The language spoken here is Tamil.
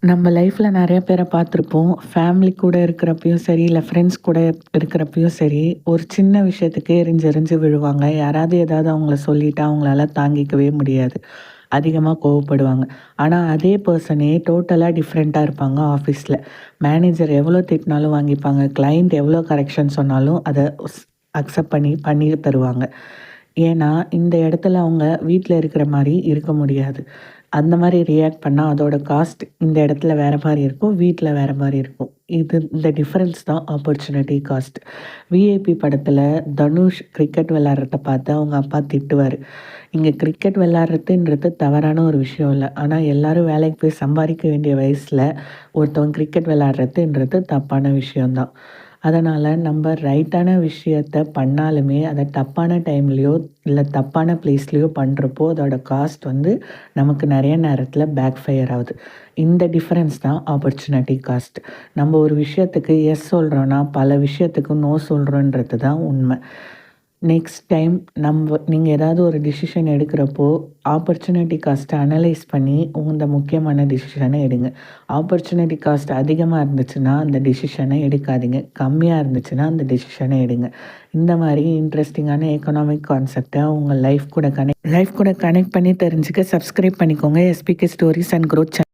நம்ம லைஃப்ல நெறைய பேர பார்த்துருப்போம். ஃபேமிலி கூட இருக்கிறப்பயும் சரி, இல்ல ஃப்ரெண்ட்ஸ் கூட இருக்கிறப்பயும் சரி, ஒரு சின்ன விஷயத்துக்கே எரிஞ்சு எரிஞ்சு விழுவாங்க. யாராவது ஏதாவது அவங்கள சொல்லிட்டா அவங்களால தாங்கிக்கவே முடியாது. அதிகமா கோவப்படுவாங்க. ஆனா அதே பெர்சனே டோட்டலா டிஃப்ரெண்ட்டா இருப்பாங்க ஆஃபீஸ்ல. மேனேஜர் எவ்வளோ திட்டினாலும் வாங்கிப்பாங்க. கிளையண்ட் எவ்வளோ கரெக்ஷன் சொன்னாலும் அத அக்செப்ட் பண்ணி தருவாங்க. ஏன்னா, இந்த இடத்துல அவங்க வீட்ல இருக்கிற மாரி இருக்க முடியாது. அந்த மாரி ரியாக்ட் பண்ணா அதோட காஸ்ட் இந்த இடத்துல வேற மாரி இருக்கும். வீட்ல வேற மாரி இருக்கும். இந்த டிஃபரன்ஸ் தான் ஆப்பர்ச்சுனிட்டி காஸ்ட். விஐபி படத்துல தனுஷ் கிரிக்கெட் விளையாடுறத பார்த்து அவங்க அப்பா திட்டுவாரு. இங்க கிரிக்கெட் விளையாடுறதுன்றது தவறான ஒரு விஷயம் இல்ல. ஆனா எல்லாரும் வேலைக்கு போய் சம்பாதிக்க வேண்டிய வயசுல ஒருத்தவங்க கிரிக்கெட் விளையாடுறதுன்றது தப்பான விஷயம் தான். அதனால நம்ம ரைட்டான விஷயத்த பண்ணாலுமே, அத தப்பான டைம்லயோ, இல்ல தப்பான பிளேஸ்லயோ பண்றப்போ, அதோட காஸ்ட் வந்து நமக்கு நெறைய நேரத்தில பேக் ஃபயர் ஆகுது. இந்த டிஃபரன்ஸ் தான் ஆப்பர்ச்சுனிட்டி காஸ்ட். நம்ம ஒரு விஷயத்துக்கு எஸ் சொல்றோம்னா, பல விஷயத்துக்கு நோ சொல்றோன்றது தான் உண்ம. நெக்ஸ்ட் டைம் நீங்க ஏதாவது ஒரு டிசிஷன் எடுக்கிறப்போ, ஆப்பர்ச்சுனிட்டி காஸ்ட்ட அனலைஸ் பண்ணி உந்த முக்கியமான டிசிஷன எடுங்க. ஆப்பர்ச்சுனிட்டி காஸ்ட் அதிகமா இருந்துச்சுன்னா, அந்த டிசிஷன எடுக்காதீங்க. கம்மியா இருந்துச்சுன்னா, அந்த டிசிஷன எடுங்க. இந்த மாரி இன்ட்ரஸ்டிங்கான எக்கனாமிக் கான்செப்ட்ட உங்க லைஃப் கூட கனெக்ட் பண்ணி தெரிஞ்சுக்க சப்ஸ்கிரைப் பண்ணிக்கோங்க. SPK stories and growth